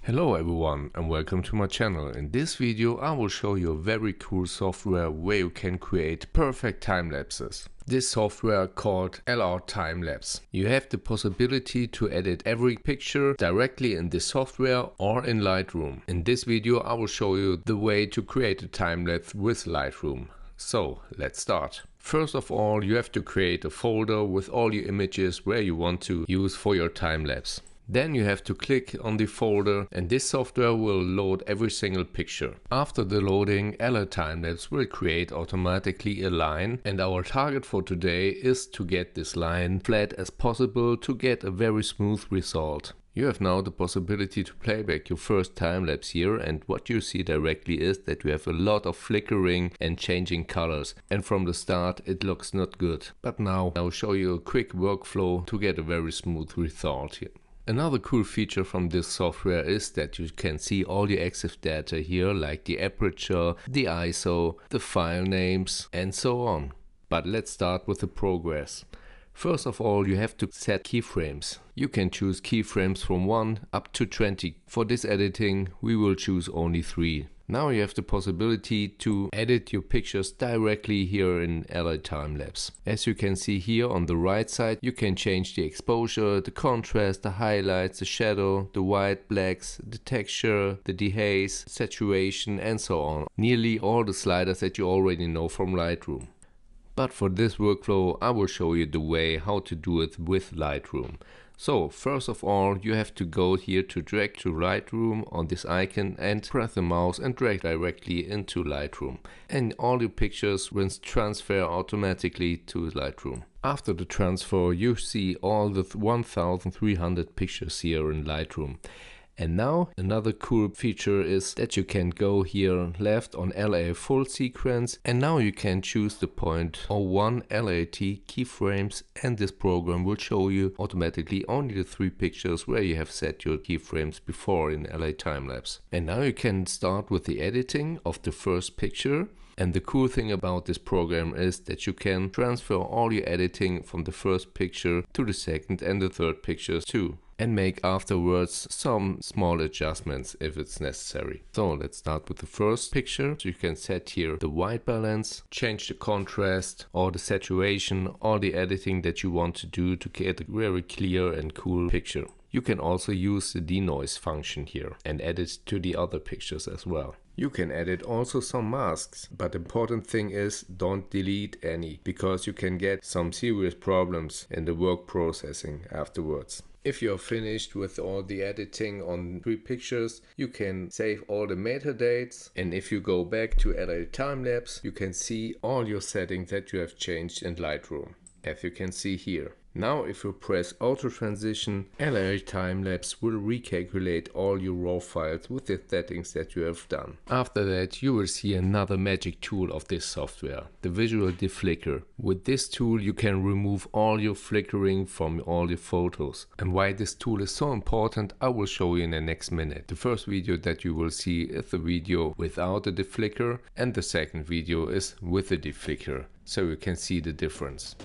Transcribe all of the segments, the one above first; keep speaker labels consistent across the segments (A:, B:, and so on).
A: Hello everyone and welcome to my channel. In this video I will show you a very cool software where you can create perfect time lapses. This software called LRTimelapse. You have the possibility to edit every picture directly in this software or in Lightroom. In this video I will show you the way to create a time lapse with Lightroom. So let's start. First of all, you have to create a folder with all your images where you want to use for your time lapse. Then you have to click on the folder and this software will load every single picture. After the loading, LRTimelapse will create automatically a line, and our target for today is to get this line flat as possible to get a very smooth result. You have now the possibility to play back your first time lapse here, and what you see directly is that you have a lot of flickering and changing colors, and from the start it looks not good. But now I'll show you a quick workflow to get a very smooth result here. Another cool feature from this software is that you can see all the EXIF data here, like the aperture, the ISO, the file names and so on. But let's start with the progress. First of all, you have to set keyframes. You can choose keyframes from 1 up to 20. For this editing we will choose only 3. Now you have the possibility to edit your pictures directly here in LRTimelapse. As you can see here on the right side, you can change the exposure, the contrast, the highlights, the shadow, the white, blacks, the texture, the dehaze, saturation and so on. Nearly all the sliders that you already know from Lightroom. But for this workflow I will show you the way how to do it with Lightroom. So first of all, you have to go here to drag to Lightroom on this icon and press the mouse and drag directly into Lightroom. And all your pictures will transfer automatically to Lightroom. After the transfer you see all the 1300 pictures here in Lightroom. And now another cool feature is that you can go here left on LA full sequence, and now you can choose the 0.01 LRT keyframes, and this program will show you automatically only the 3 pictures where you have set your keyframes before in LRTimelapse. And now you can start with the editing of the first picture. And the cool thing about this program is that you can transfer all your editing from the first picture to the second and the third pictures too, and make afterwards some small adjustments if it's necessary. So let's start with the first picture. So you can set here the white balance, change the contrast or the saturation, all the editing that you want to do to get a very clear and cool picture. You can also use the denoise function here and add it to the other pictures as well. You can edit also some masks, but the important thing is don't delete any, because you can get some serious problems in the work processing afterwards. If you're finished with all the editing on 3 pictures, you can save all the metadates, and if you go back to LRTimelapse, you can see all your settings that you have changed in Lightroom, as you can see here. Now if you press auto transition, LRTimelapse will recalculate all your raw files with the settings that you have done. After that you will see another magic tool of this software, the visual deflicker. With this tool you can remove all your flickering from all your photos. And why this tool is so important I will show you in the next minute. The first video that you will see is the video without the deflicker, and the second video is with the deflicker, so you can see the difference.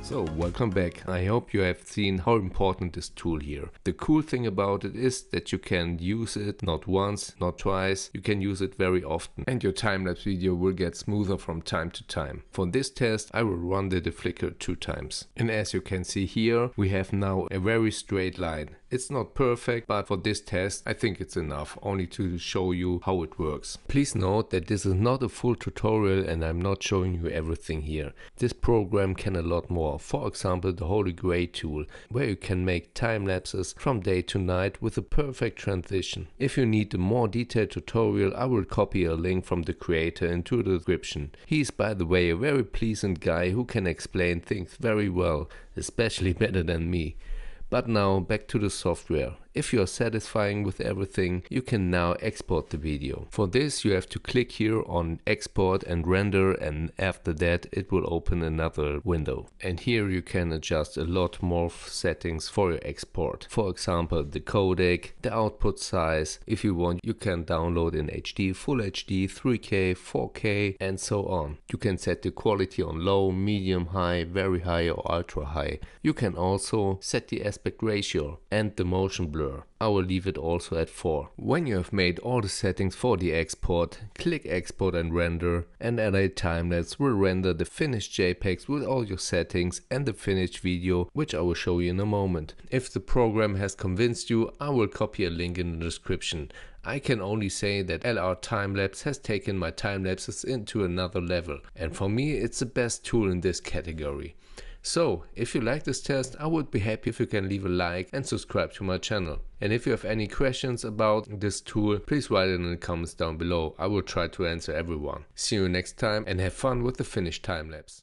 A: So welcome back. I hope you have seen how important this tool here. The cool thing about it is that you can use it not once, not twice, you can use it very often, and your time-lapse video will get smoother from time to time. For this test I will run the deflicker 2 times. And as you can see here, we have now a very straight line. It's not perfect, but for this test I think it's enough, only to show you how it works. Please note that this is not a full tutorial and I'm not showing you everything here. This program can a lot more. For example, the Holy Grail tool, where you can make time lapses from day to night with a perfect transition. If you need a more detailed tutorial, I will copy a link from the creator into the description. He is, by the way, a very pleasant guy who can explain things very well, especially better than me. But now back to the software. If you are satisfying with everything, you can now export the video. For this you have to click here on export and render, and after that it will open another window. And here you can adjust a lot more settings for your export. For example, the codec, the output size. If you want, you can download in HD, Full HD, 3K, 4K and so on. You can set the quality on low, medium, high, very high or ultra high. You can also set the aspect ratio and the motion blur. I will leave it also at 4. When you have made all the settings for the export, click export and render, and LRTimelapse will render the finished JPEGs with all your settings and the finished video, which I will show you in a moment. If the program has convinced you, I will copy a link in the description. I can only say that LRTimelapse has taken my time lapses into another level, and for me it's the best tool in this category. So, if you like this test, I would be happy if you can leave a like and subscribe to my channel. And if you have any questions about this tool, please write it in the comments down below. I will try to answer everyone. See you next time and have fun with the finished time lapse.